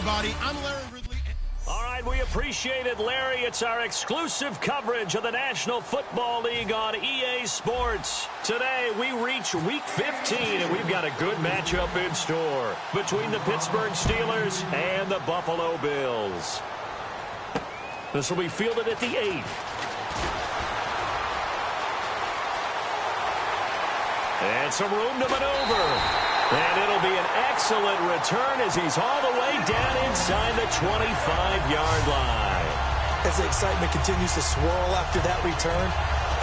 everybody. I'm Larry Ridley. All right, we appreciate it, Larry. It's our exclusive coverage of the National Football League on EA Sports. Today, we reach Week 15, and we've got a good matchup in store between the Pittsburgh Steelers and the Buffalo Bills. This will be fielded at the 8. And some room to maneuver. And it'll be an excellent return as he's all the way down inside the 25-yard line. As the excitement continues to swirl after that return,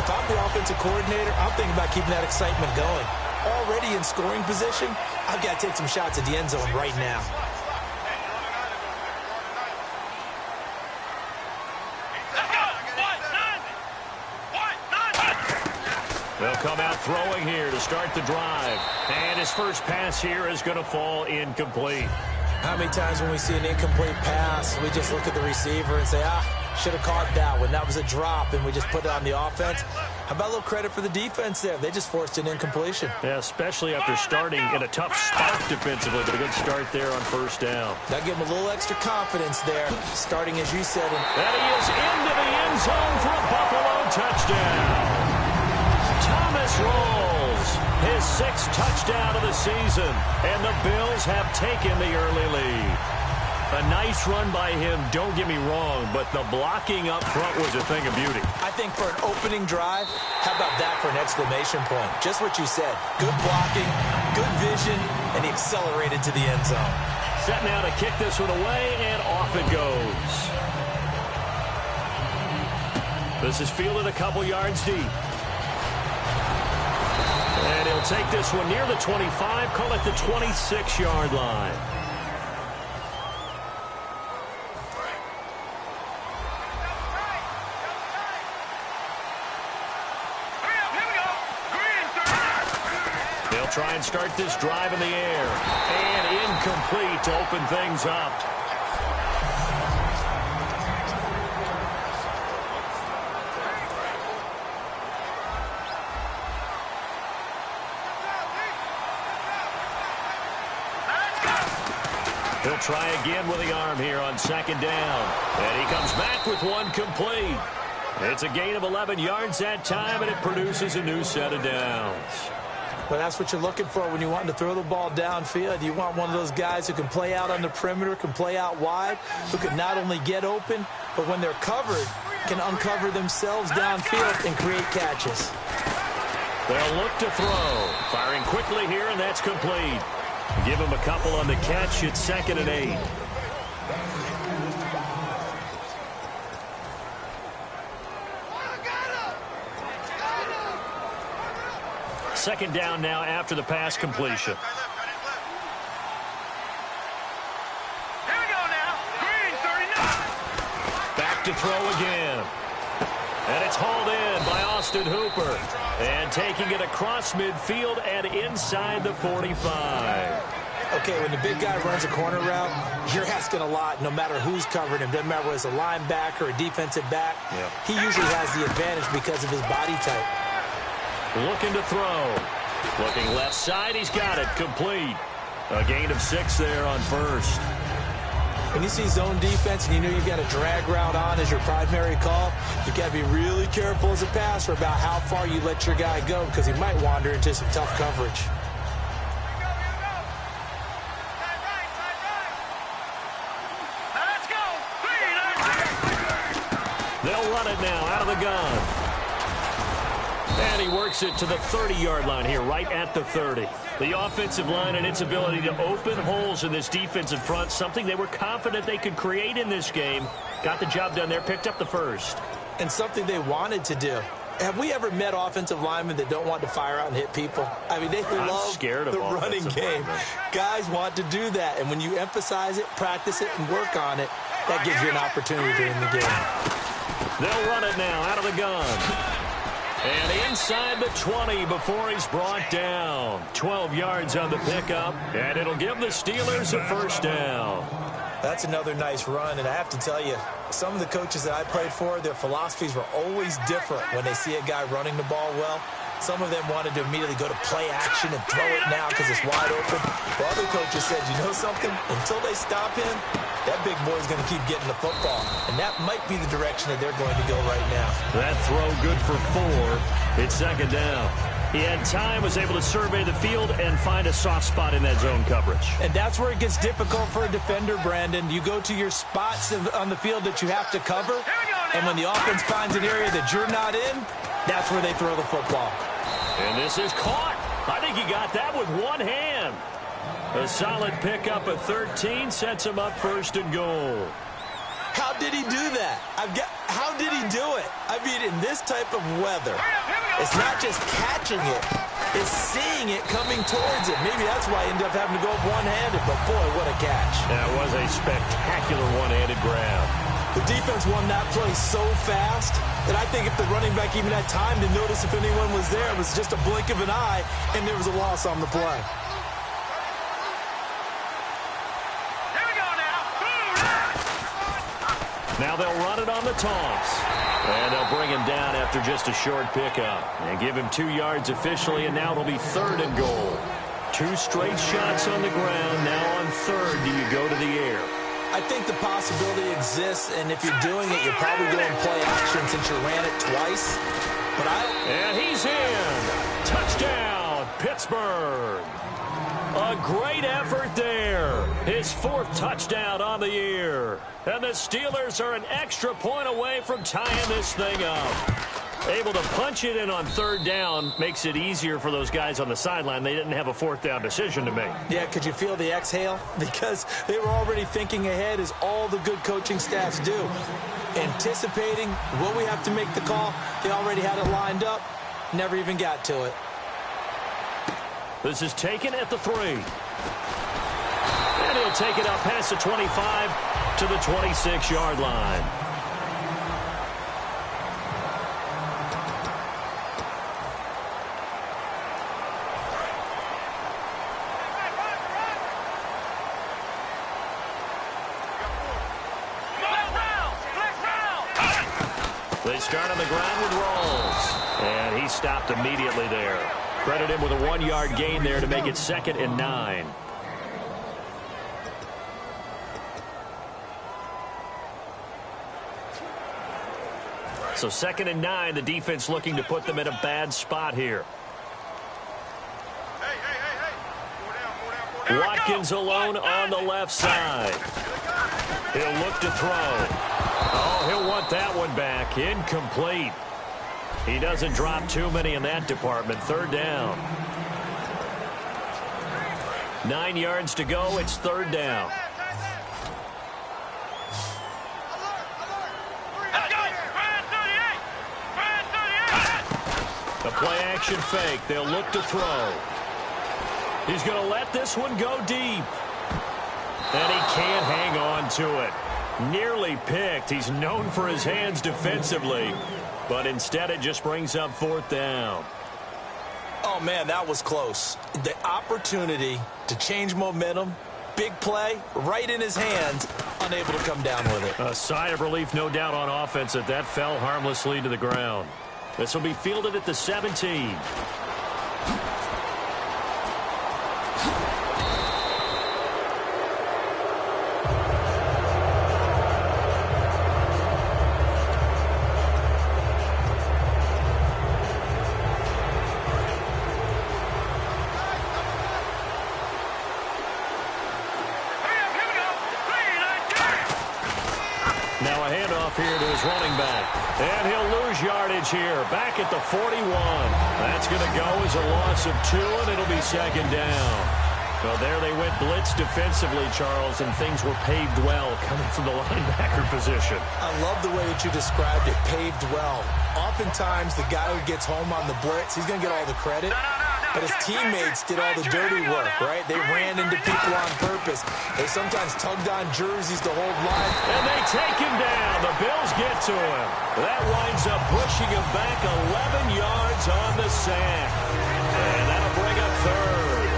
if I'm the offensive coordinator, I'm thinking about keeping that excitement going. Already in scoring position, I've got to take some shots at the end zone right now. They'll come out throwing here to start the drive. And his first pass here is going to fall incomplete. How many times when we see an incomplete pass, we just look at the receiver and say, should have caught that one. That was a drop, and we just put it on the offense. How about a little credit for the defense there? They just forced an incompletion. Yeah, especially after starting in a tough spot defensively, but a good start there on first down. That give him a little extra confidence there, starting, as you said. And he is into the end zone for a Buffalo touchdown. Thomas rolls his 6th touchdown of the season, and the Bills have taken the early lead. A nice run by him, don't get me wrong, but the blocking up front was a thing of beauty. I think for an opening drive, how about that for an exclamation point? Just what you said. Good blocking, good vision, and he accelerated to the end zone. Set now to kick this one away, and off it goes. This is fielded a couple yards deep. And he'll take this one near the 25, call it the 26-yard line. They'll try and start this drive in the air. And incomplete to open things up. He'll try again with the arm here on second down. And he comes back with one complete. It's a gain of 11 yards that time, and it produces a new set of downs. Well, that's what you're looking for when you're wanting to throw the ball downfield. You want one of those guys who can play out on the perimeter, can play out wide, who can not only get open, but when they're covered, can uncover themselves downfield and create catches. They'll look to throw. Firing quickly here, and that's complete. Give him a couple on the catch. It's 2nd and 8. Second down now after the pass completion. Here we go now. Green, 39. Back to throw again. And it's hauled in by Austin Hooper. And taking it across midfield and inside the 45. Okay, when the big guy runs a corner route, you're asking a lot no matter who's covering him. Doesn't matter whether it's a linebacker or a defensive back. Yep. He usually has the advantage because of his body type. Looking to throw. Looking left side. He's got it. Complete. A gain of 6 there on first. When you see zone defense and you know you've got a drag route on as your primary call, you've got to be really careful as a passer about how far you let your guy go because he might wander into some tough coverage. They'll run it now out of the gun. And he works it to the 30-yard line here, right at the 30. The offensive line and its ability to open holes in this defensive front, something they were confident they could create in this game. Got the job done there, picked up the first. And something they wanted to do. Have we ever met offensive linemen that don't want to fire out and hit people? I mean, they love the running game. Guys want to do that. And when you emphasize it, practice it, and work on it, that gives you an opportunity during the game. They'll run it now out of the gun. And inside the 20 before he's brought down. 12 yards on the pickup, and it'll give the Steelers a first down. That's another nice run, and I have to tell you, some of the coaches that I played for, their philosophies were always different when they see a guy running the ball well. Some of them wanted to immediately go to play action and throw it now because it's wide open. But other coaches said, you know something? Until they stop him, that big boy's going to keep getting the football. And that might be the direction that they're going to go right now. That throw good for 4. It's second down. He had time, was able to survey the field and find a soft spot in that zone coverage. And that's where it gets difficult for a defender, Brandon. You go to your spots on the field that you have to cover, and when the offense finds an area that you're not in, that's where they throw the football. And this is caught. I think he got that with one hand. A solid pickup of 13 sets him up first and goal. How did he do that? How did he do it? I mean, in this type of weather, it's not just catching it, it's seeing it coming towards it. Maybe that's why he ended up having to go one-handed, but boy, what a catch. That was a spectacular one-handed grab. The defense won that play so fast that I think if the running back even had time to notice if anyone was there, it was just a blink of an eye, and there was a loss on the play. Now they'll run it on the toss. And they'll bring him down after just a short pickup. And give him 2 yards officially, and now it'll be third and goal. 2 straight shots on the ground. Now on third, do you go to the air? I think the possibility exists, and if you're doing it, you're probably going to play action since you ran it twice. And he's in. Touchdown, Pittsburgh. A great effort there. His 4th touchdown on the year. And the Steelers are an extra point away from tying this thing up. Able to punch it in on third down makes it easier for those guys on the sideline. They didn't have a 4th down decision to make. Yeah, could you feel the exhale? Because they were already thinking ahead, as all the good coaching staffs do. Anticipating, will we have to make the call? They already had it lined up. Never even got to it. This is taken at the 3. And he'll take it out past the 25 to the 26-yard line. They start on the ground with Rawls. And he stopped immediately there. Credit him with a 1-yard gain there to make it 2nd and 9. So 2nd and 9, the defense looking to put them in a bad spot here. Watkins alone on the left side. He'll look to throw. Oh, he'll want that one back. Incomplete. He doesn't drop too many in that department. Third down. 9 yards to go. It's third down. The play-action fake. They'll look to throw. He's going to let this one go deep. And he can't hang on to it. Nearly picked. He's known for his hands defensively. But instead, it just brings up 4th down. Oh, man, that was close. The opportunity to change momentum, big play, right in his hands, unable to come down with it. A sigh of relief, no doubt, on offense that fell harmlessly to the ground. This will be fielded at the 17. Now a handoff here to his running back. And he'll lose yardage here. Back at the 41. That's going to go as a loss of 2, and it'll be 2nd down. So there they went blitz defensively, Charles, and things were paved well coming from the linebacker position. I love the way that you described it, paved well. Oftentimes, the guy who gets home on the blitz, he's going to get all the credit. But his teammates did all the dirty work, right? They ran into people on purpose. They sometimes tugged on jerseys to hold line. And they take him down. The Bills get to him. That winds up pushing him back 11 yards on the sack. And that'll bring up third.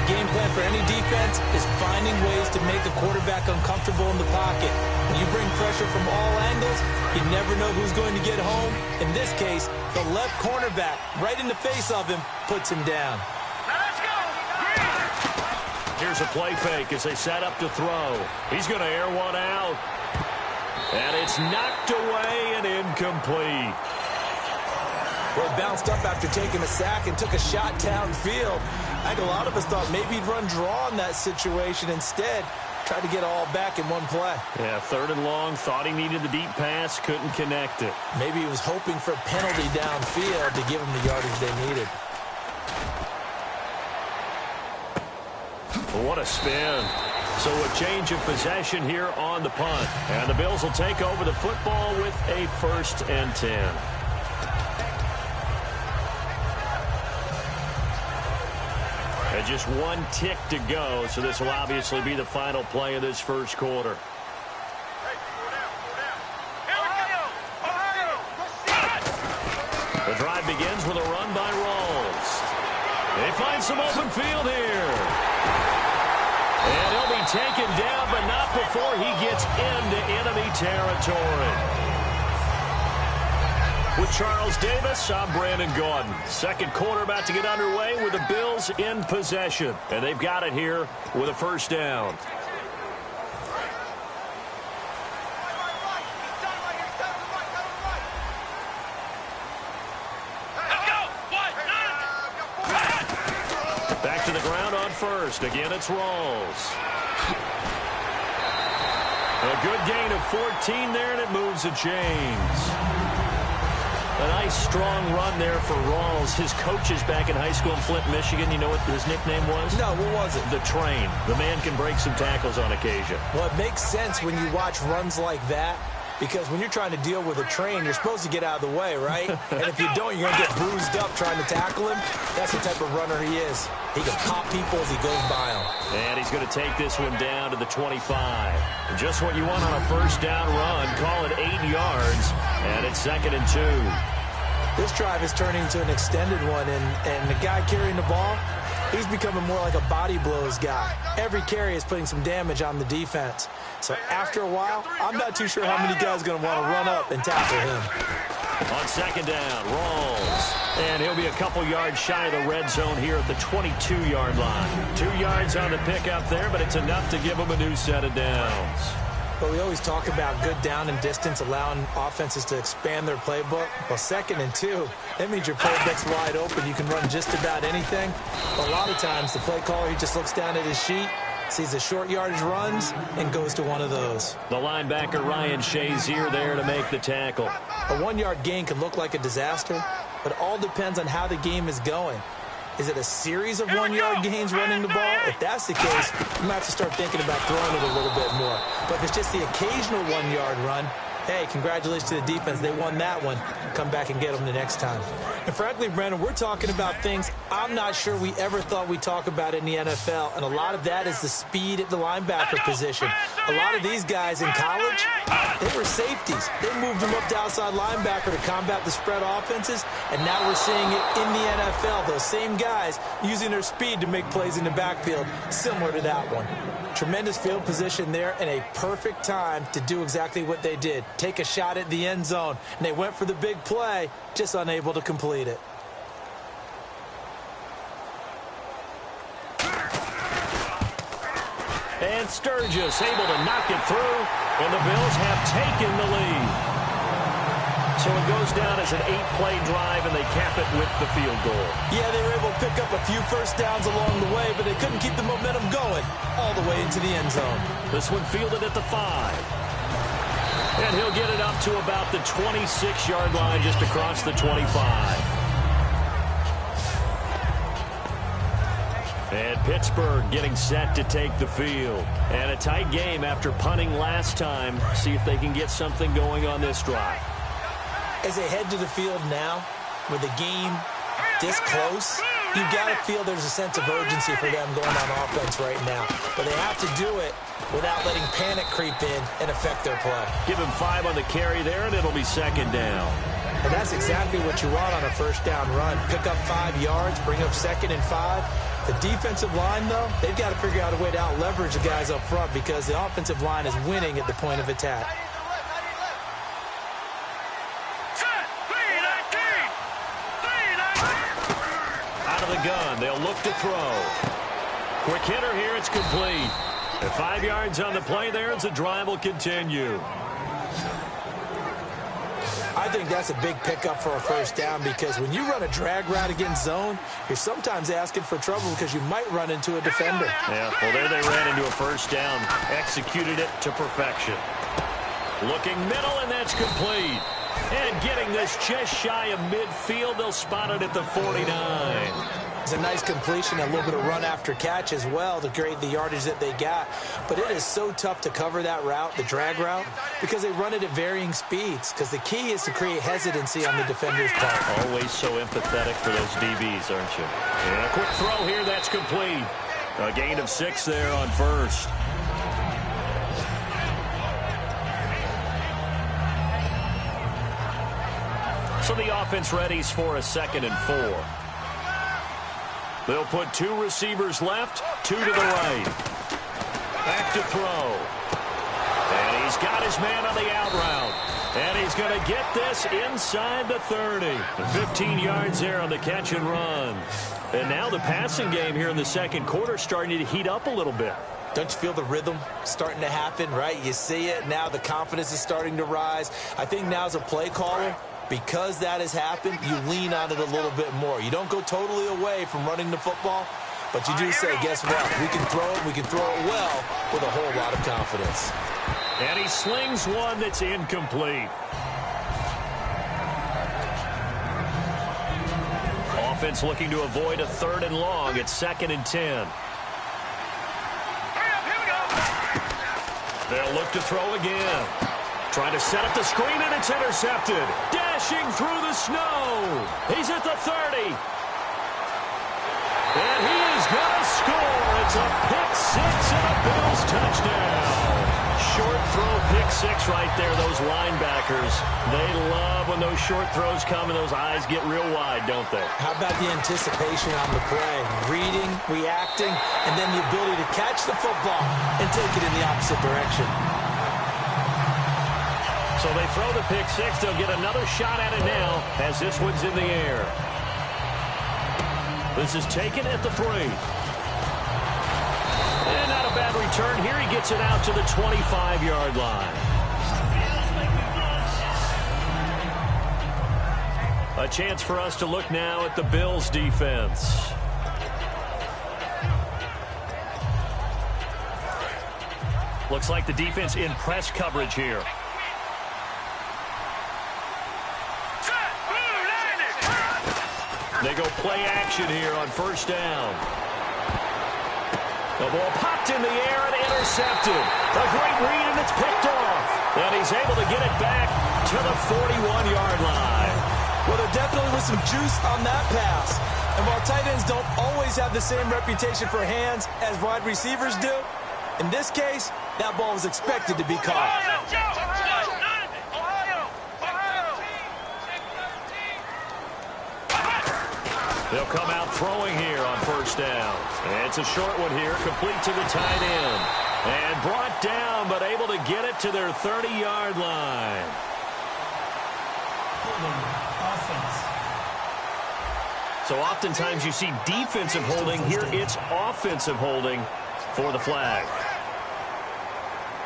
The game plan for any defense is finding ways to make a quarterback uncomfortable in the pocket. When you bring pressure from all angles, you never know who's going to get home. In this case, the left cornerback, right in the face of him, puts him down. Let's go! Here's a play fake as they set up to throw. He's going to air one out. And it's knocked away and incomplete. Well, he bounced up after taking a sack and took a shot downfield. I think a lot of us thought maybe he'd run draw in that situation. Instead, tried to get it all back in one play. Yeah, 3rd and long, thought he needed the deep pass, couldn't connect it. Maybe he was hoping for a penalty downfield to give him the yardage they needed. What a spin. So a change of possession here on the punt. And the Bills will take over the football with a 1st and 10. And just 1 tick to go, so this will obviously be the final play of this first quarter. The drive begins with a run by Rawls. They find some open field here. And he'll be taken down, but not before he gets into enemy territory. With Charles Davis, I'm Brandon Gordon. Second quarter about to get underway with the Bills in possession. And they've got it here with a 1st down. Back to the ground on 1st. Again, it's Rawls. A good gain of 14 there, and it moves the chains. A nice, strong run there for Rawls. His coaches back in high school in Flint, Michigan, you know what his nickname was? No, what was it? The Train. The man can break some tackles on occasion. Well, it makes sense when you watch runs like that, because when you're trying to deal with a train, you're supposed to get out of the way, right? And if you don't, you're going to get bruised up trying to tackle him. That's the type of runner he is. He can pop people as he goes by them. And he's going to take this one down to the 25. And just what you want on a 1st down run. Call it 8 yards. And it's 2nd and 2. This drive is turning into an extended one, and the guy carrying the ball, he's becoming more like a body blows guy. Every carry is putting some damage on the defense. So after a while, I'm not too sure how many guys are going to want to run up and tackle him. On 2nd down, Rawls. And he'll be a couple yards shy of the red zone here at the 22-yard line. 2 yards on the pickup there, but it's enough to give him a new set of downs. But we always talk about good down and distance, allowing offenses to expand their playbook. Well, 2nd and 2, that means your playbook's wide open. You can run just about anything. But a lot of times, the play caller, he just looks down at his sheet, sees the short yardage runs, and goes to one of those. The linebacker, Ryan Shazier, there to make the tackle. A 1-yard gain can look like a disaster, but it all depends on how the game is going. Is it a series of 1-yard gains running the ball? If that's the case, you might have to start thinking about throwing it a little bit more. But if it's just the occasional 1-yard run, hey, congratulations to the defense. They won that one. Come back and get them the next time. And frankly, Brandon, we're talking about things I'm not sure we ever thought we'd talk about in the NFL. And a lot of that is the speed at the linebacker position. A lot of these guys in college, they were safeties. They moved them up to outside linebacker to combat the spread offenses. And now we're seeing it in the NFL. Those same guys using their speed to make plays in the backfield, similar to that one. Tremendous field position there and a perfect time to do exactly what they did. Take a shot at the end zone. And they went for the big play, just unable to complete it. And Sturgis able to knock it through, and the Bills have taken the lead. So it goes down as an 8-play drive, and they cap it with the field goal. Yeah, they were able to pick up a few first downs along the way, but they couldn't keep the momentum going all the way into the end zone. This one fielded at the 5. And he'll get it up to about the 26-yard line, just across the 25. And Pittsburgh getting set to take the field. And a tight game after punting last time. See if they can get something going on this drive. As they head to the field now, with the game this close, you've got to feel there's a sense of urgency for them going on offense right now. But they have to do it without letting panic creep in and affect their play. Give him 5 on the carry there, and it'll be 2nd down. And that's exactly what you want on a first down run. Pick up 5 yards, bring up 2nd and 5. The defensive line, though, they've got to figure out a way to out-leverage the guys up front because the offensive line is winning at the point of attack. Out of the gun, they'll look to throw. Quick hitter here, it's complete. And 5 yards on the play there as the drive will continue. I think that's a big pickup for a first down because when you run a drag route against zone, you're sometimes asking for trouble because you might run into a defender. Yeah, well, there they ran into a first down. Executed it to perfection. Looking middle, and that's complete. And getting this just shy of midfield, they'll spot it at the 49. It's a nice completion, a little bit of run after catch as well to grade the yardage that they got. But it is so tough to cover that route, the drag route, because they run it at varying speeds. Because the key is to create hesitancy on the defender's part. Always so empathetic for those DBs, aren't you? And a quick throw here, that's complete. A gain of 6 there on first. So the offense readies for a 2nd and 4. They'll put 2 receivers left, 2 to the right. Back to throw. And he's got his man on the out route. And he's going to get this inside the 30. 15 yards there on the catch and run. And now the passing game here in the second quarter starting to heat up a little bit. Don't you feel the rhythm starting to happen, right? You see it. Now the confidence is starting to rise. I think now as a play caller, because that has happened, you lean on it a little bit more. You don't go totally away from running the football, but you do say, guess what? We can throw it well with a whole lot of confidence. And he slings one that's incomplete. Offense looking to avoid a 3rd and long. It's 2nd and 10. They'll look to throw again. Trying to set up the screen, and it's intercepted. Dashing through the snow. He's at the 30. And he is going to score. It's a pick 6 and a Bills touchdown. Short throw, pick 6 right there. Those linebackers, they love when those short throws come and those eyes get real wide, don't they? How about the anticipation on the play? Reading, reacting, and then the ability to catch the football and take it in the opposite direction. So they throw the pick 6. They'll get another shot at it now as this one's in the air. This is taken at the 3. And not a bad return here. He gets it out to the 25-yard line. A chance for us to look now at the Bills' defense. Looks like the defense in press coverage here. They go play action here on first down. The ball popped in the air and intercepted. A great read, and it's picked off. And he's able to get it back to the 41-yard line. Well, there definitely was some juice on that pass. And while tight ends don't always have the same reputation for hands as wide receivers do, in this case, that ball was expected to be caught. They'll come out throwing here on first down. And it's a short one here, complete to the tight end. And brought down, but able to get it to their 30-yard line. So oftentimes you see defensive holding. Here it's offensive holding for the flag.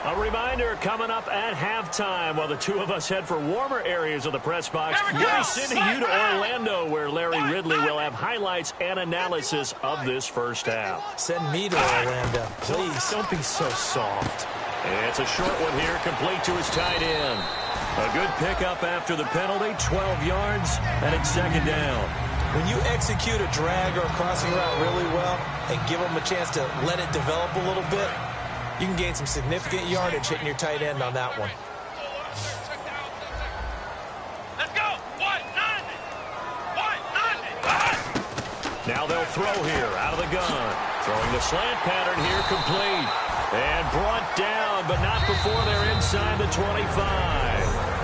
A reminder coming up at halftime while the two of us head for warmer areas of the press box. We'll be sending you to Orlando where Larry Ridley will have highlights and analysis of this first half. Send me to Orlando, please. Don't be so soft. And it's a short one here, complete to his tight end. A good pickup after the penalty, 12 yards, and it's 2nd down. When you execute a drag or a crossing route really well and give them a chance to let it develop a little bit, you can gain some significant yardage hitting your tight end on that one. Let's go. 190. Now they'll throw here out of the gun. Throwing the slant pattern here, complete. And brought down, but not before they're inside the 25.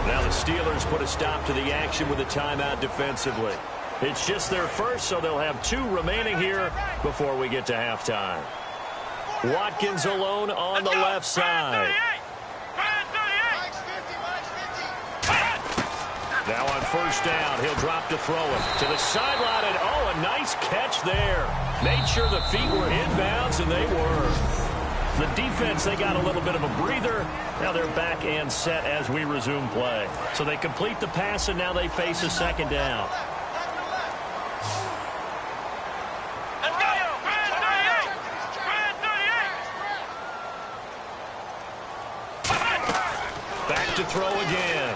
Now the Steelers put a stop to the action with a timeout defensively. It's just their first, so they'll have 2 remaining here before we get to halftime. Watkins alone on the left side. Now on first down, he'll drop to throw it to the sideline, and oh, a nice catch there. Made sure the feet were inbounds, and they were. The defense, they got a little bit of a breather. Now they're back and set as we resume play. So they complete the pass, and now they face a second down. Back to throw again.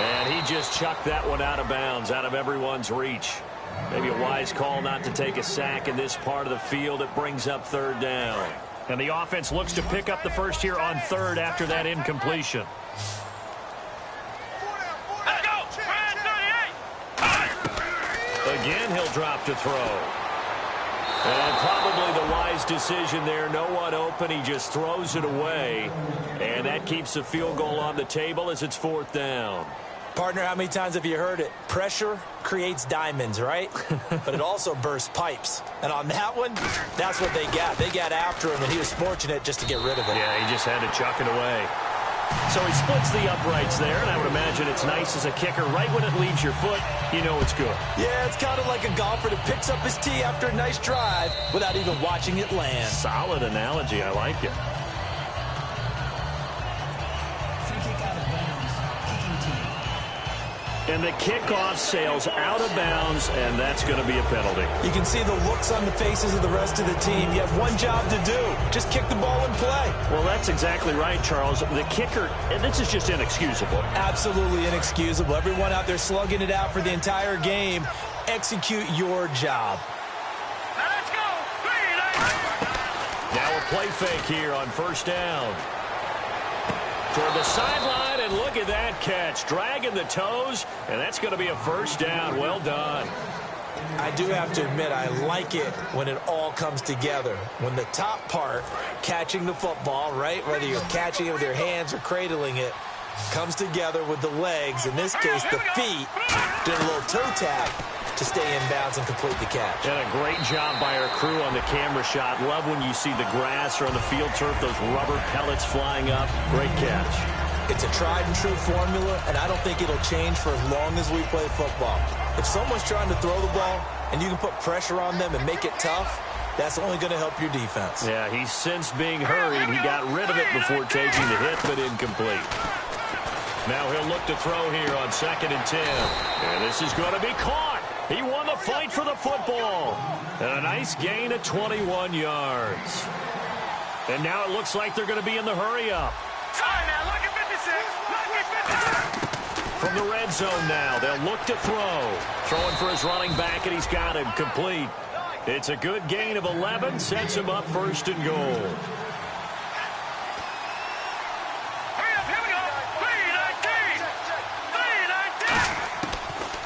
And he just chucked that one out of bounds, out of everyone's reach. Maybe a wise call not to take a sack in this part of the field. It brings up third down. And the offense looks to pick up the first here on third after that incompletion. Again, he'll drop to throw. And probably the wise decision there. No one open. He just throws it away. And that keeps the field goal on the table as it's fourth down. Partner, how many times have you heard it? Pressure creates diamonds, right? But it also bursts pipes. And on that one, that's what they got. They got after him, and he was fortunate just to get rid of it. Yeah, he just had to chuck it away. So he splits the uprights there, and I would imagine it's nice as a kicker. Right when it leaves your foot, you know it's good. Yeah, it's kind of like a golfer that picks up his tee after a nice drive without even watching it land. Solid analogy. I like it. And the kickoff sails out of bounds, and that's going to be a penalty. You can see the looks on the faces of the rest of the team. You have one job to do. Just kick the ball and play. Well, that's exactly right, Charles. The kicker, and this is just inexcusable. Absolutely inexcusable. Everyone out there slugging it out for the entire game. Execute your job. Let's go. Now a play fake here on first down. Toward the sideline, and look at that catch. Dragging the toes, and that's going to be a first down. Well done. I do have to admit, I like it when it all comes together. When the top part, catching the football, right, whether you're catching it with your hands or cradling it, comes together with the legs, in this case the feet, did a little toe tap to stay in bounds and complete the catch. And a great job by our crew on the camera shot. Love when you see the grass or on the field turf, those rubber pellets flying up. Great catch. It's a tried and true formula, and I don't think it'll change for as long as we play football. If someone's trying to throw the ball and you can put pressure on them and make it tough, that's only going to help your defense. Yeah, he's since being hurried. He got rid of it before taking the hit, but incomplete. Now he'll look to throw here on 2nd and 10. And this is going to be caught. He won the fight for the football. And a nice gain of 21 yards. And now it looks like they're going to be in the hurry-up. Look at 56. Look at 56. From the red zone now, they'll look to throw. Throwing for his running back, and he's got him complete. It's a good gain of 11, sets him up 1st and goal.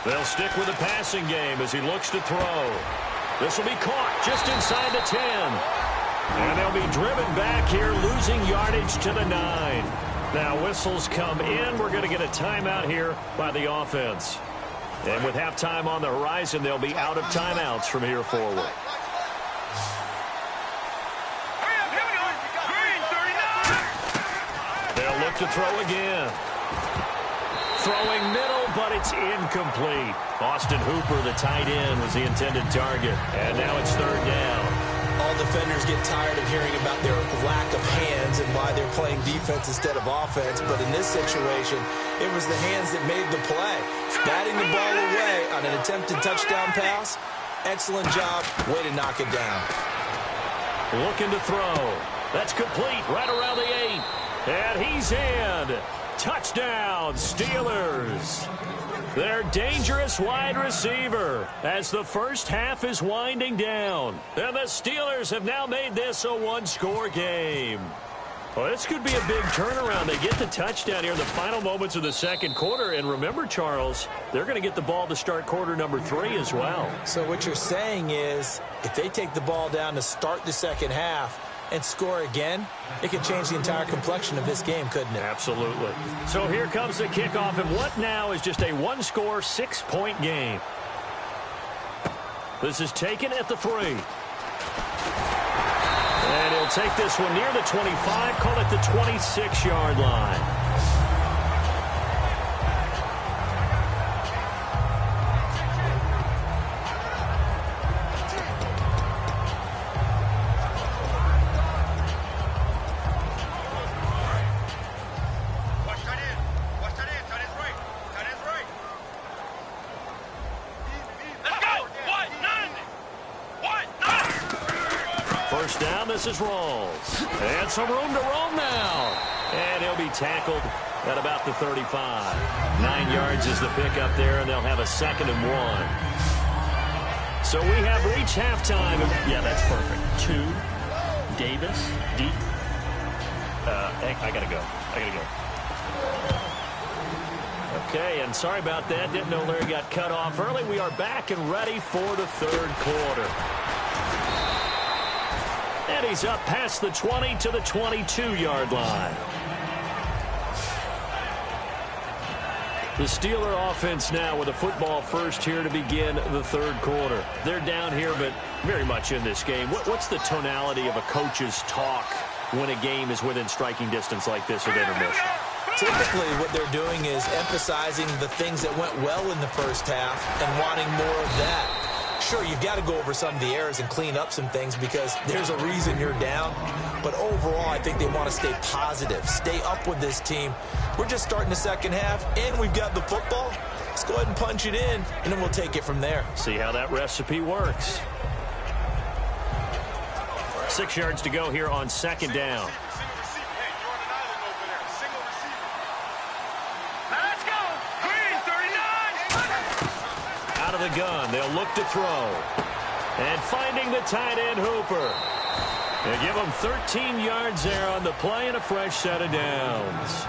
They'll stick with the passing game as he looks to throw. This will be caught just inside the 10. And they'll be driven back here, losing yardage to the 9. Now whistles come in. We're going to get a timeout here by the offense. And with halftime on the horizon, they'll be out of timeouts from here forward. They'll look to throw again. Throwing middle, but it's incomplete. Austin Hooper, the tight end, was the intended target. And now it's 3rd down. All defenders get tired of hearing about their lack of hands and why they're playing defense instead of offense. But in this situation, it was the hands that made the play. Batting the ball away on an attempted touchdown pass. Excellent job. Way to knock it down. Looking to throw. That's complete right around the 8. And he's in. Touchdown, Steelers. Their dangerous wide receiver as the first half is winding down. And the Steelers have now made this a one-score game. Well, this could be a big turnaround. They get the touchdown here in the final moments of the second quarter. And remember, Charles, they're going to get the ball to start quarter number 3 as well. So what you're saying is if they take the ball down to start the second half, and score again, it could change the entire complexion of this game, couldn't it? Absolutely. So here comes the kickoff, and what now is just a one-score, 6-point game. This is taken at the 3. And he'll take this one near the 25, call it the 26-yard line. First down, this is Rawls. And some room to roam now. And he'll be tackled at about the 35. 9 yards is the pickup there, and they'll have a 2nd and 1. So we have reached halftime. Yeah, that's perfect. 2, Davis, deep. I got to go. Okay, and sorry about that. Didn't know Larry got cut off early. We are back and ready for the 3rd quarter. And he's up past the 20 to the 22-yard line. The Steeler offense now with a football first here to begin the 3rd quarter. They're down here, but very much in this game. What's the tonality of a coach's talk when a game is within striking distance like this at intermission? Typically, what they're doing is emphasizing the things that went well in the first half and wanting more of that. Sure, you've got to go over some of the errors and clean up some things because there's a reason you're down. But overall, I think they want to stay positive, stay up with this team. We're just starting the second half, and we've got the football. Let's go ahead and punch it in, and then we'll take it from there. See how that recipe works. 6 yards to go here on 2nd down. Out of the gun, they'll look to throw. And finding the tight end, Hooper. They give him 13 yards there on the play and a fresh set of downs.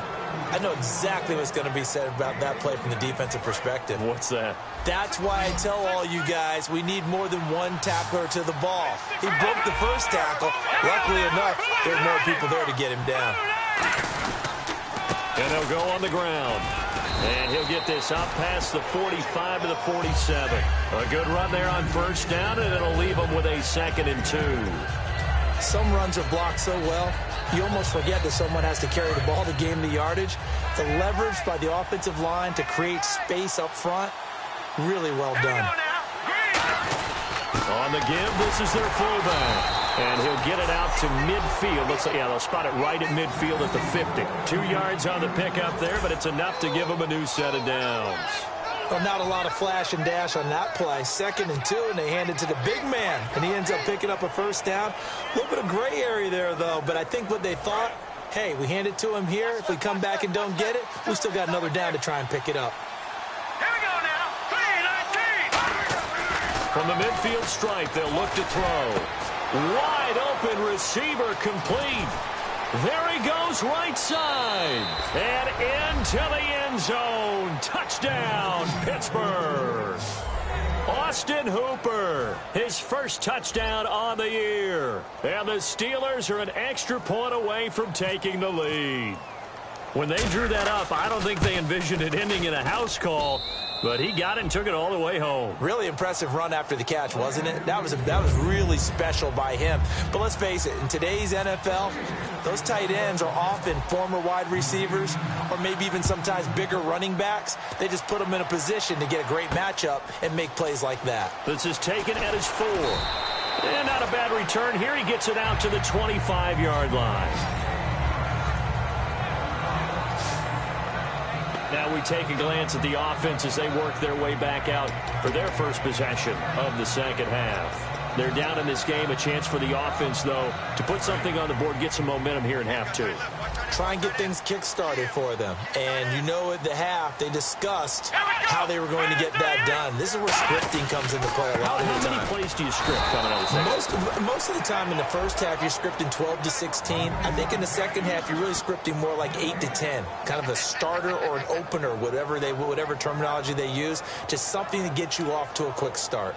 I know exactly what's going to be said about that play from the defensive perspective. What's that? That's why I tell all you guys we need more than one tackler to the ball. He broke the first tackle. Luckily enough, there's more people there to get him down. And he'll go on the ground. And he'll get this up past the 45 to the 47. A good run there on first down, and it'll leave him with a 2nd and 2. Some runs are blocked so well, you almost forget that someone has to carry the ball to gain the yardage. The leverage by the offensive line to create space up front, really well done. On the give, this is their fullback. And he'll get it out to midfield. Looks like, yeah, they'll spot it right at midfield at the 50. 2 yards on the pickup there, but it's enough to give him a new set of downs. Well, not a lot of flash and dash on that play. 2nd and 2, and they hand it to the big man. And he ends up picking up a first down. A little bit of gray area there, though. But I think what they thought, hey, we hand it to him here. If we come back and don't get it, we still got another down to try and pick it up. Here we go now. 3-19. From the midfield stripe, they'll look to throw. Wide open receiver complete. There he goes right side. And into the end zone. Touchdown, Pittsburgh. Austin Hooper, his first touchdown on the year. And the Steelers are an extra point away from taking the lead. When they drew that up, I don't think they envisioned it ending in a house call. But he got it and took it all the way home. Really impressive run after the catch, wasn't it? That was really special by him. But let's face it, in today's NFL, those tight ends are often former wide receivers or maybe even sometimes bigger running backs. They just put them in a position to get a great matchup and make plays like that. This is taken at his 4. And not a bad return here. He gets it out to the 25-yard line. Now we take a glance at the offense as they work their way back out for their first possession of the second half. They're down in this game. A chance for the offense, though, to put something on the board, get some momentum here in half 2. Try and get things kick-started for them. And you know at the half, they discussed how they were going to get that done. This is where scripting comes into play a lot of the time. How many plays do you script coming out of the second? Most of the time in the first half, you're scripting 12 to 16. I think in the second half, you're really scripting more like 8 to 10. Kind of a starter or an opener, whatever terminology they use. Just something to get you off to a quick start.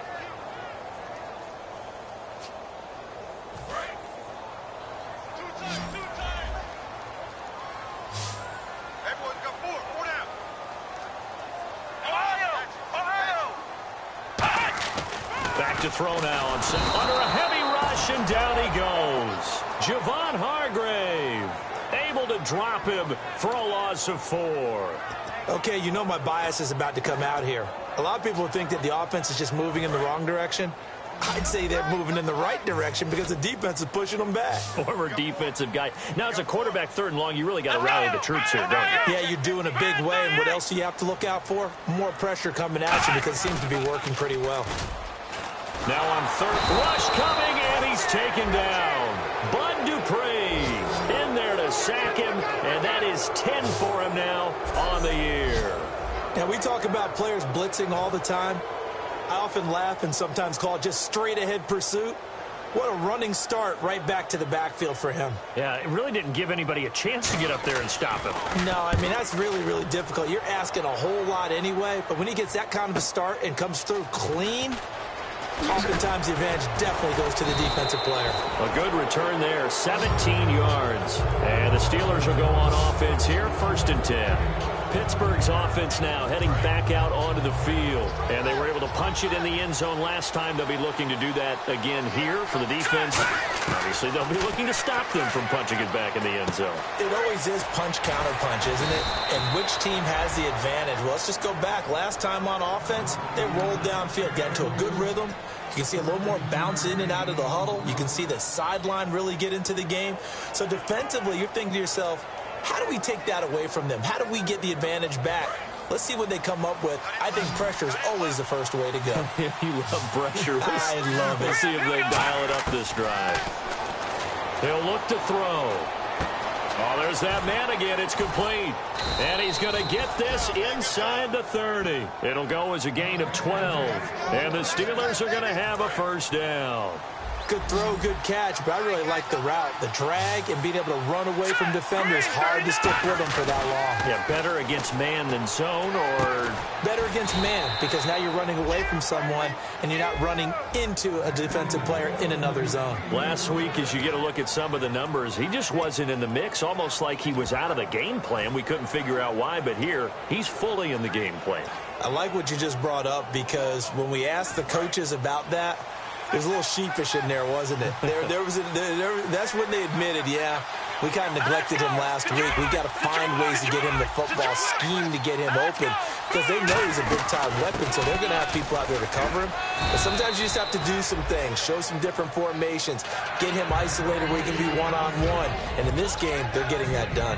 to throw now under a heavy rush, and down he goes. Javon Hargrave able to drop him for a loss of 4. Okay, you know my bias is about to come out here. A lot of people think that the offense is just moving in the wrong direction. I'd say they're moving in the right direction because the defense is pushing them back. Former defensive guy. Now, as a quarterback, 3rd and long, you really got to rally the troops here, don't you? Yeah, you're doing a big way, and what else do you have to look out for? More pressure coming at you because it seems to be working pretty well. Now on 3rd, rush coming, and he's taken down. Bud Dupree in there to sack him, and that is 10 for him now on the year. Now, we talk about players blitzing all the time. I often laugh and sometimes call it just straight-ahead pursuit. What a running start right back to the backfield for him. Yeah, it really didn't give anybody a chance to get up there and stop him. No, I mean, that's really, really difficult. You're asking a whole lot anyway, but when he gets that kind of a start and comes through clean, oftentimes the advantage definitely goes to the defensive player. A good return there, 17 yards. And the Steelers will go on offense here, 1st and 10. Pittsburgh's offense now heading back out onto the field. And they were able to punch it in the end zone last time. They'll be looking to do that again here for the defense. Obviously, they'll be looking to stop them from punching it back in the end zone. It always is punch-counter-punch, isn't it? And which team has the advantage? Well, let's just go back. Last time on offense, they rolled downfield, got into a good rhythm. You can see a little more bounce in and out of the huddle. You can see the sideline really get into the game. So defensively, you're thinking to yourself, how do we take that away from them? How do we get the advantage back? Let's see what they come up with. I think pressure is always the first way to go. You love pressure. I love it. Let's see if they dial it up this drive. They'll look to throw. Oh, there's that man again. It's complete. And he's going to get this inside the 30. It'll go as a gain of 12. And the Steelers are going to have a 1st down. Good throw, good catch, but I really like the route. The drag and being able to run away from defenders, hard to stick with them for that long. Yeah, better against man than zone, or? Better against man, because now you're running away from someone and you're not running into a defensive player in another zone. Last week, as you get a look at some of the numbers, he just wasn't in the mix, almost like he was out of the game plan. We couldn't figure out why, but here, he's fully in the game plan. I like what you just brought up, because when we asked the coaches about that, there's a little sheepish in there, wasn't it? That's when they admitted, yeah, we kind of neglected him last week. We've got to find ways to get him the football, scheme to get him open, because they know he's a big-time weapon, so they're going to have people out there to cover him. But sometimes you just have to do some things, show some different formations, get him isolated where he can be one-on-one. And in this game, they're getting that done.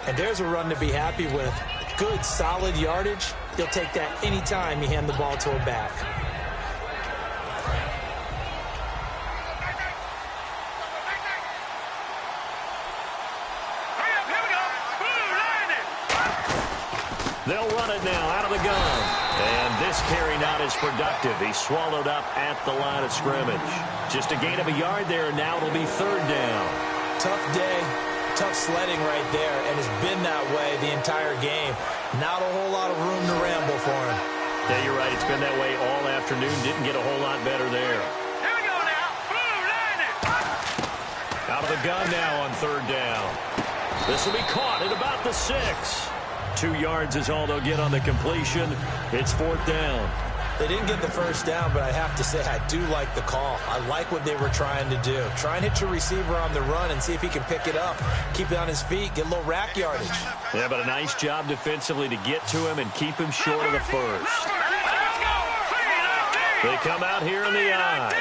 And there's a run to be happy with. Good, solid yardage. He'll take that anytime you hand the ball to a back. They'll run it now out of the gun. And this carry not as productive. He's swallowed up at the line of scrimmage. Just a gain of a yard there, and now it'll be 3rd down. Tough day, tough sledding right there, and it's been that way the entire game. Not a whole lot of room to ramble for him. Yeah, you're right. It's been that way all afternoon. Didn't get a whole lot better there. Here we go now. Blue line it. Out of the gun now on 3rd down. This will be caught at about the 6. 2 yards is all they'll get on the completion. It's 4th down. They didn't get the 1st down, but I have to say I do like the call. I like what they were trying to do. Try and hit your receiver on the run and see if he can pick it up. Keep it on his feet, get a little rack yardage. Yeah, but a nice job defensively to get to him and keep him short of the 1st. They come out here in the eye.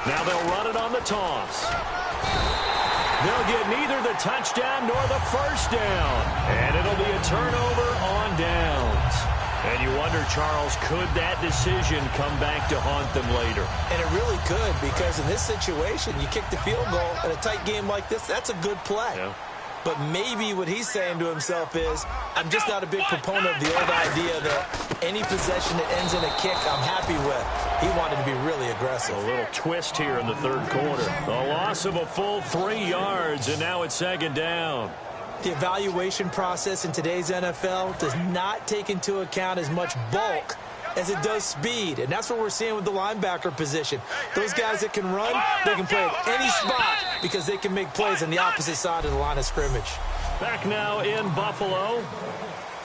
Now they'll run it on the toss. They'll get neither the touchdown nor the 1st down. And it'll be a turnover on downs. And you wonder, Charles, could that decision come back to haunt them later? And it really could, because in this situation, you kick the field goal in a tight game like this, that's a good play. Yeah. But maybe what he's saying to himself is, I'm just not a big proponent of the old idea that any possession that ends in a kick I'm happy with. He wanted to be really aggressive. A little twist here in the 3rd quarter. A loss of a full 3 yards, and now it's 2nd down. The evaluation process in today's NFL does not take into account as much bulk as it does speed, and that's what we're seeing with the linebacker position. Those guys that can run, they can play at any spot because they can make plays on the opposite side of the line of scrimmage. Back now in Buffalo,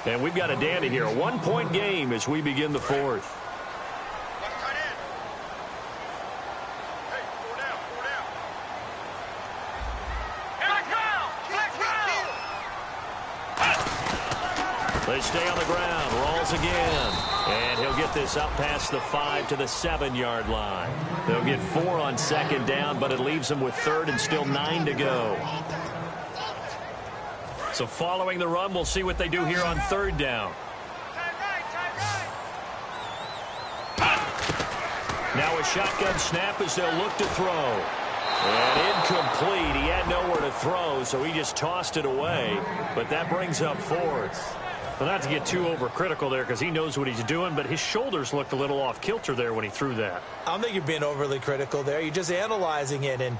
and we've got a dandy here. A 1-point game as we begin the 4th. They stay on the ground. Rolls again. And he'll get this up past the 5 to the 7-yard line. They'll get 4 on second down, but it leaves them with third and still 9 to go. So following the run, we'll see what they do here on third down. Now a shotgun snap as they'll look to throw. And incomplete. He had nowhere to throw, so he just tossed it away. But that brings up fourth. Well, not to get too overcritical there because he knows what he's doing, but his shoulders looked a little off kilter there when he threw that. I don't think you're being overly critical there. You're just analyzing it, and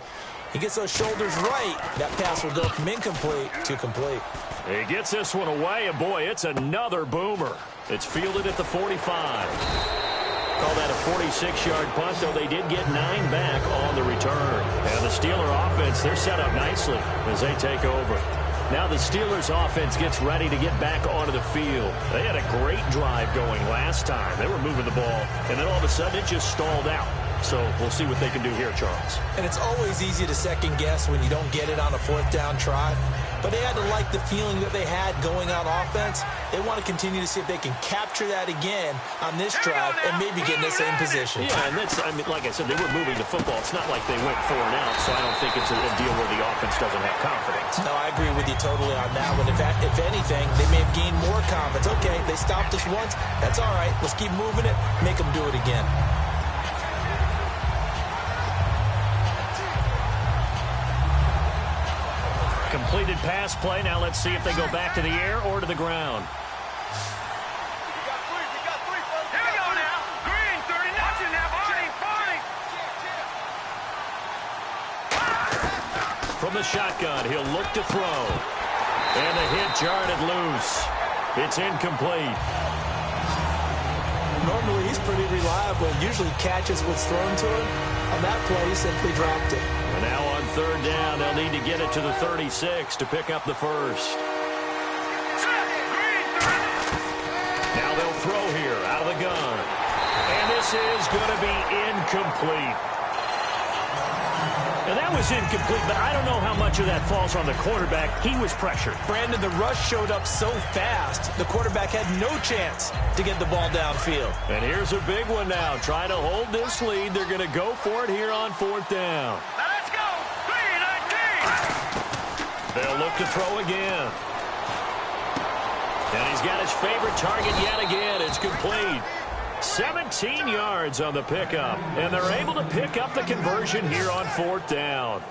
he gets those shoulders right. That pass will go from incomplete to complete. He gets this one away, and boy, it's another boomer. It's fielded at the 45. Call that a 46-yard punt, though they did get 9 back on the return. And the Steeler offense, they're set up nicely as they take over. Now the Steelers offense gets ready to get back onto the field. They had a great drive going last time. They were moving the ball, and then all of a sudden it just stalled out. So we'll see what they can do here, Charles. And it's always easy to second guess when you don't get it on a fourth down try. But they had to like the feeling that they had going on offense. They want to continue to see if they can capture that again on this drive and maybe get in the same position. Yeah, and that's, I mean, like I said, they were moving the football. It's not like they went 4 and out, so I don't think it's a deal where the offense doesn't have confidence. No, I agree with you totally on that one. If anything, they may have gained more confidence. Okay, they stopped us once. That's all right. Let's keep moving it. Make them do it again. Completed pass play. Now let's see if they go back to the air or to the ground. Here we go now. Green, 30 nothing now. 40. From the shotgun, he'll look to throw. And the hit jarred it loose. It's incomplete. Normally, he's pretty reliable. Usually catches what's thrown to him. On that play, he simply dropped it. And now on third down, they'll need to get it to the 36 to pick up the first. Now they'll throw here out of the gun. And this is going to be incomplete. And that was incomplete, but I don't know how much of that falls on the quarterback. He was pressured. Brandon, the rush showed up so fast, the quarterback had no chance to get the ball downfield. And here's a big one now. Trying to hold this lead. They're going to go for it here on fourth down. Now let's go. 3-19. They'll look to throw again. And he's got his favorite target yet again. It's complete. 17 yards on the pickup. And they're able to pick up the conversion here on fourth down.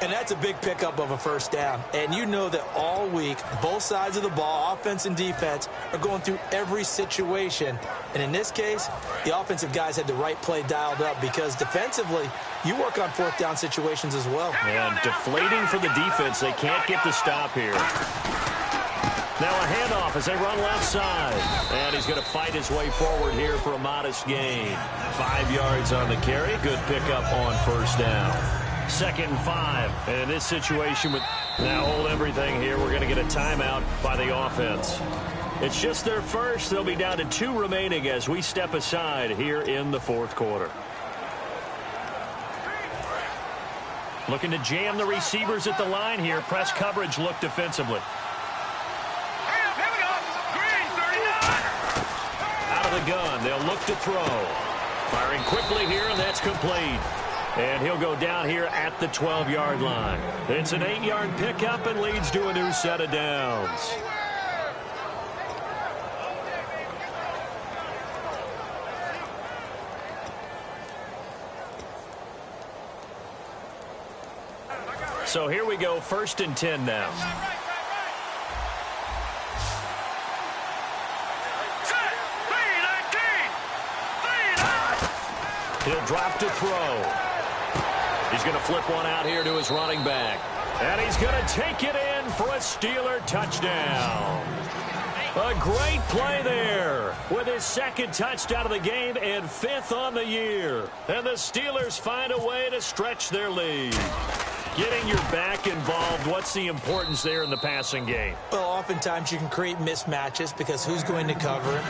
And that's a big pickup of a first down. And you know that all week, both sides of the ball, offense and defense, are going through every situation. And in this case, the offensive guys had the right play dialed up because defensively, you work on fourth down situations as well. And deflating for the defense. They can't get the stop here. Now a handoff as they run left side. And he's going to fight his way forward here for a modest gain. 5 yards on the carry. Good pickup on first down. 2nd and 5. And in this situation, with now hold everything here, we're going to get a timeout by the offense. It's just their first. They'll be down to 2 remaining as we step aside here in the fourth quarter. Looking to jam the receivers at the line here. Press coverage look defensively. The gun. They'll look to throw. Firing quickly here, and that's complete. And he'll go down here at the 12-yard line. It's an 8-yard pickup and leads to a new set of downs. So here we go, 1st and 10 now. He'll drop to throw. He's going to flip one out here to his running back. And he's going to take it in for a Steeler touchdown. A great play there with his 2nd touchdown of the game and 5th on the year. And the Steelers find a way to stretch their lead. Getting your back involved, what's the importance there in the passing game? Well, oftentimes you can create mismatches because who's going to cover him,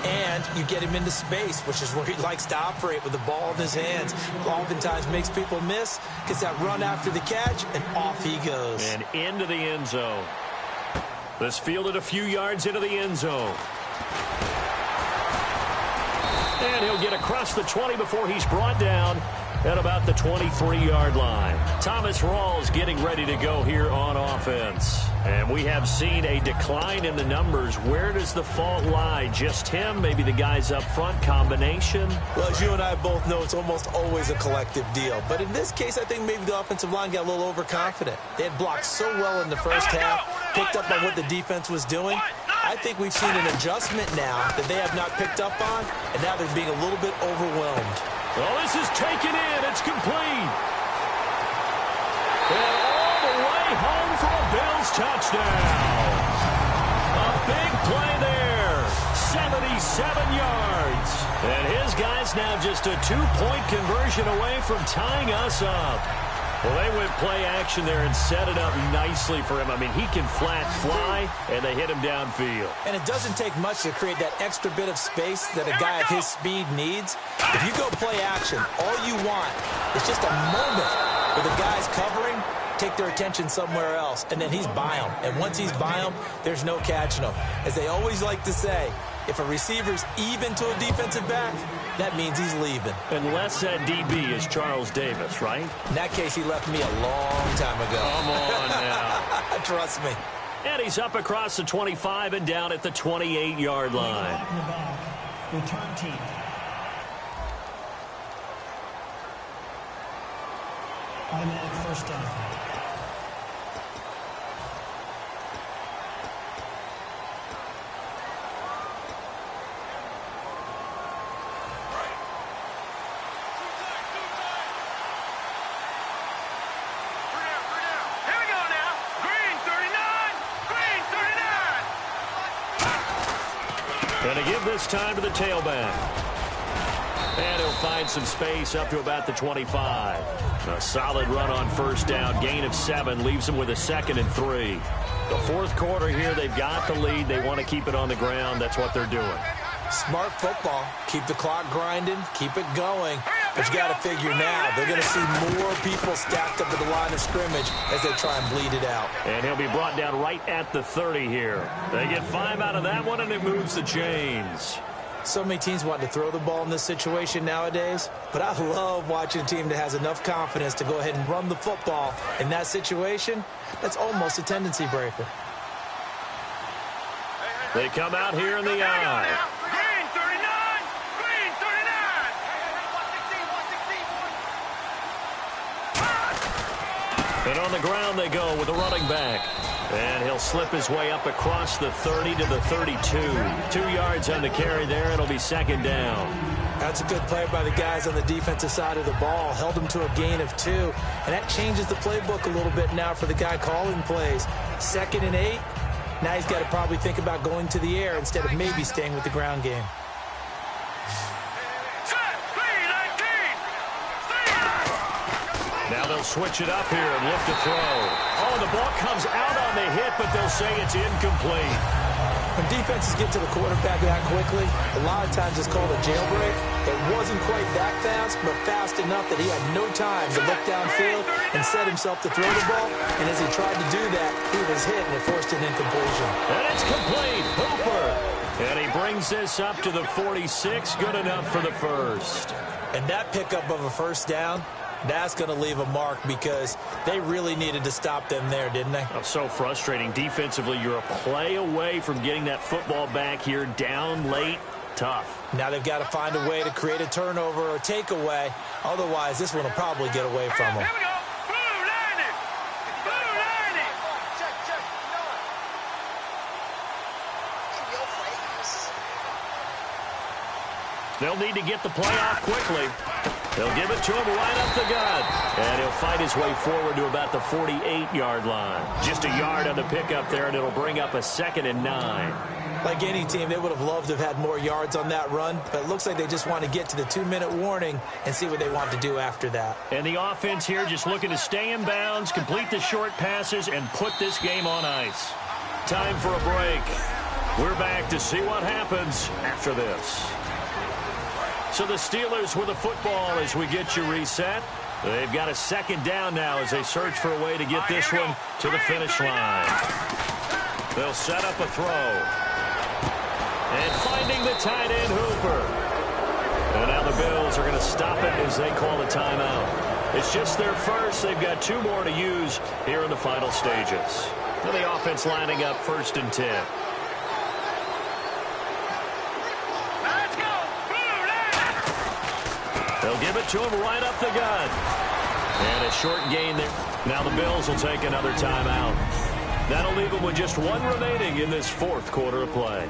and you get him into space, which is where he likes to operate with the ball in his hands. Oftentimes makes people miss, gets that run after the catch, and off he goes. And into the end zone. This fielded a few yards into the end zone. And he'll get across the 20 before he's brought down at about the 23-yard line. Thomas Rawls getting ready to go here on offense. And we have seen a decline in the numbers. Where does the fault lie? Just him? Maybe the guys up front? Combination? Well, as you and I both know, it's almost always a collective deal. But in this case, I think maybe the offensive line got a little overconfident. They had blocked so well in the first half, picked up on what the defense was doing. I think we've seen an adjustment now that they have not picked up on, and now they're being a little bit overwhelmed. Well, this is taken in. It's complete. And all the way home for a Bills touchdown. A big play there. 77 yards. And his guys now just a 2-point conversion away from tying us up. Well, they went play action there and set it up nicely for him. I mean, he can flat fly, and they hit him downfield. And it doesn't take much to create that extra bit of space that a guy of his speed needs. If you go play action, all you want is just a moment where the guy's covering, take their attention somewhere else, and then he's by him. And once he's by him, there's no catching him. As they always like to say, if a receiver's even to a defensive back, that means he's leaving. Unless that DB is Charles Davis, right? In that case, he left me a long time ago. Come on now. Trust me. And he's up across the 25 and down at the 28-yard line. Return team. Automatic first down. Going to give this time to the tailback. And he'll find some space up to about the 25. A solid run on first down. Gain of 7 leaves him with a 2nd and 3. The fourth quarter here, they've got the lead. They want to keep it on the ground. That's what they're doing. Smart football. Keep the clock grinding. Keep it going. But you got to figure now, they're going to see more people stacked up at the line of scrimmage as they try and bleed it out. And he'll be brought down right at the 30 here. They get 5 out of that one, and it moves the chains. So many teams want to throw the ball in this situation nowadays, but I love watching a team that has enough confidence to go ahead and run the football. In that situation, that's almost a tendency breaker. They come out here in the eye. And on the ground they go with a running back. And he'll slip his way up across the 30 to the 32. 2 yards on the carry there. It'll be 2nd down. That's a good play by the guys on the defensive side of the ball. Held them to a gain of 2. And that changes the playbook a little bit now for the guy calling plays. 2nd and 8. Now he's got to probably think about going to the air instead of maybe staying with the ground game. Now they'll switch it up here and look to throw. Oh, the ball comes out on the hit, but they'll say it's incomplete. When defenses get to the quarterback that quickly, a lot of times it's called a jailbreak. It wasn't quite that fast, but fast enough that he had no time to look downfield and set himself to throw the ball. And as he tried to do that, he was hit and it forced an incompletion. And it's complete. Hooper. And he brings this up to the 46. Good enough for the first. And that pickup of a first down, that's going to leave a mark because they really needed to stop them there, didn't they? Oh, so frustrating. Defensively, you're a play away from getting that football back here down late. Tough. Now they've got to find a way to create a turnover or takeaway. Otherwise, this one will probably get away from them. Here we go. Blue line it. Blue line it. Check. They'll need to get the play off quickly. They'll give it to him right up the gut. And he'll fight his way forward to about the 48-yard line. Just a yard on the pickup there, and it'll bring up a 2nd and 9. Like any team, they would have loved to have had more yards on that run, but it looks like they just want to get to the 2-minute warning and see what they want to do after that. And the offense here just looking to stay in bounds, complete the short passes, and put this game on ice. Time for a break. We're back to see what happens after this. So the Steelers with the football as we get you reset. They've got a 2nd down now as they search for a way to get this one to the finish line. They'll set up a throw. And finding the tight end, Hooper. And now the Bills are going to stop it as they call a timeout. It's just their first. They've got 2 more to use here in the final stages. So the offense lining up 1st and 10. Let's go. They'll give it to him right up the gut. And a short gain there. Now the Bills will take another timeout. That'll leave them with just 1 remaining in this 4th quarter of play.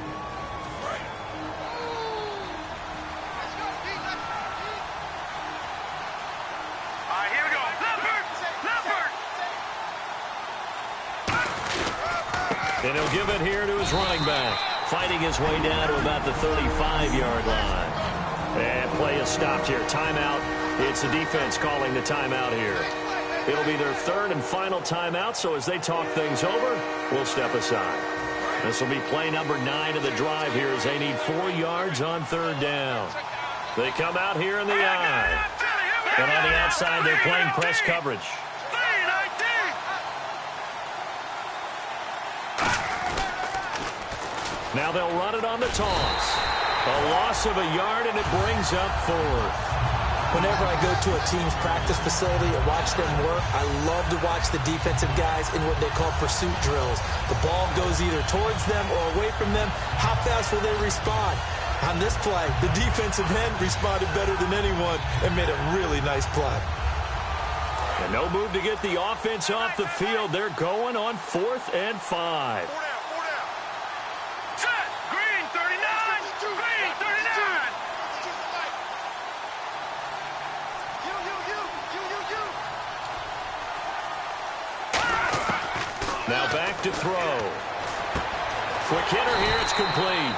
And he'll give it here to his running back, fighting his way down to about the 35-yard line. And play is stopped here. Timeout. It's the defense calling the timeout here. It'll be their 3rd and final timeout, so as they talk things over, we'll step aside. This will be play number 9 of the drive here as they need 4 yards on 3rd down. They come out here in the I. And on the outside, they're playing press coverage. Now they'll run it on the toss. A loss of a yard, and it brings up 4th. Whenever I go to a team's practice facility and watch them work, I love to watch the defensive guys in what they call pursuit drills. The ball goes either towards them or away from them. How fast will they respond? On this play, the defensive end responded better than anyone and made a really nice play. And no move to get the offense off the field. They're going on 4th and 5. Now back to throw. Quick hitter here. It's complete.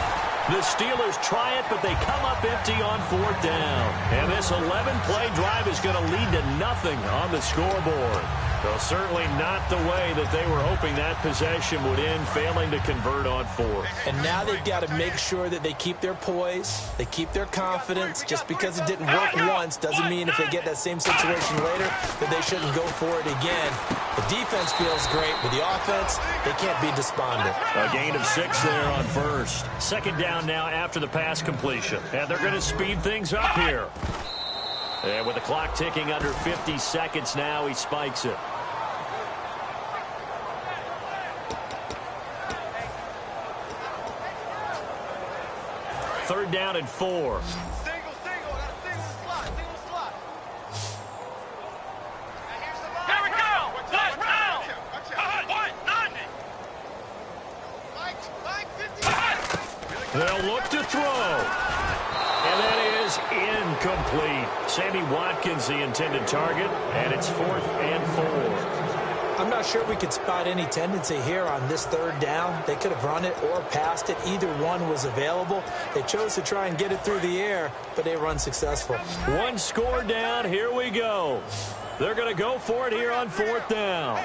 The Steelers try it, but they come up empty on 4th down. And this 11-play drive is going to lead to nothing on the scoreboard. Well, certainly not the way that they were hoping that possession would end, failing to convert on 4th. And now they've got to make sure that they keep their poise, they keep their confidence. Just because it didn't work once doesn't mean if they get that same situation later that they shouldn't go for it again. The defense feels great, but the offense, they can't be despondent. A gain of 6 there on 1st. 2nd down now after the pass completion. And they're going to speed things up here. And with the clock ticking under 50 seconds now, he spikes it. Third down and 4. Single, got a single slot. Here we go. Watch out. What? 90. They'll look to throw. And that is incomplete. Sammy Watkins, the intended target, and it's 4th and 4. I'm not sure we could spot any tendency here on this 3rd down. They could have run it or passed it. Either one was available. They chose to try and get it through the air, but they were unsuccessful. 1 score down. Here we go. They're going to go for it here on 4th down.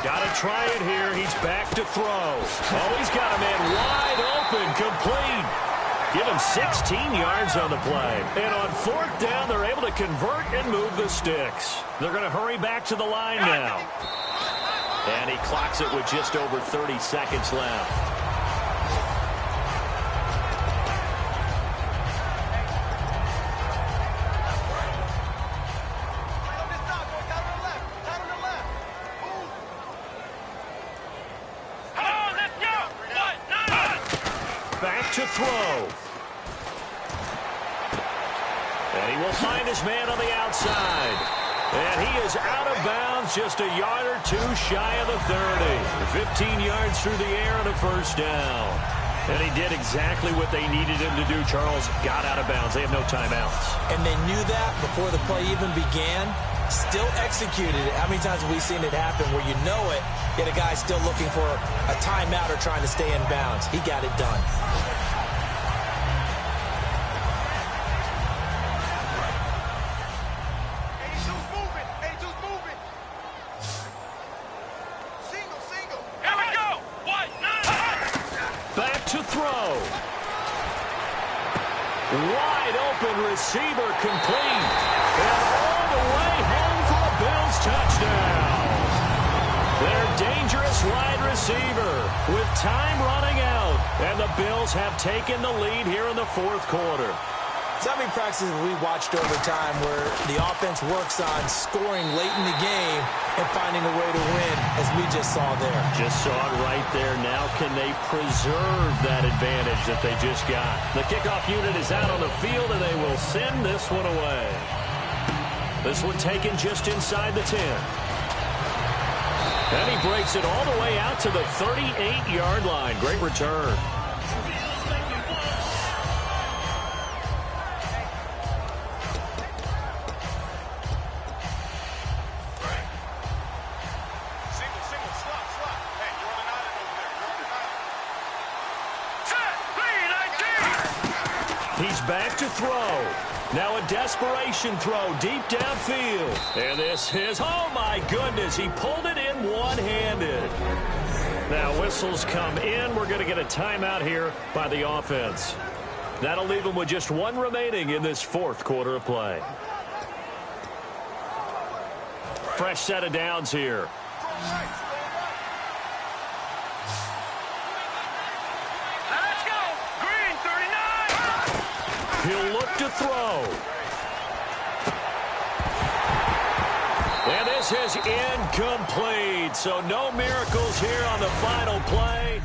Got to try it here. He's back to throw. Oh, he's got a man wide open, complete. Give him 16 yards on the play. And on 4th down, they're able to convert and move the sticks. They're going to hurry back to the line now. And he clocks it with just over 30 seconds left. To throw. And he will find his man on the outside. And he is out of bounds, just a yard or 2 shy of the 30. 15 yards through the air and a 1st down. And he did exactly what they needed him to do, Charles. Got out of bounds. They have no timeouts. And they knew that before the play even began. Still executed it. How many times have we seen it happen where you know it, yet a guy still looking for a timeout or trying to stay in bounds? He got it done. Wide open receiver complete. And all the way home for a Bills touchdown. Their danger time running out, and the Bills have taken the lead here in the fourth quarter. So how many practices have we watched over time where the offense works on scoring late in the game and finding a way to win, as we just saw there? Just saw it right there. Now can they preserve that advantage that they just got? The kickoff unit is out on the field, and they will send this one away. This one taken just inside the 10. And he breaks it all the way out to the 38-yard line. Great return. He's back to throw. Now a desperation throw deep downfield. And this is, oh my goodness, he pulled it in one-handed. Now whistles come in. We're going to get a timeout here by the offense. That'll leave them with just one remaining in this fourth quarter of play. Fresh set of downs here. He'll look to throw. And this is incomplete. So no miracles here on the final play.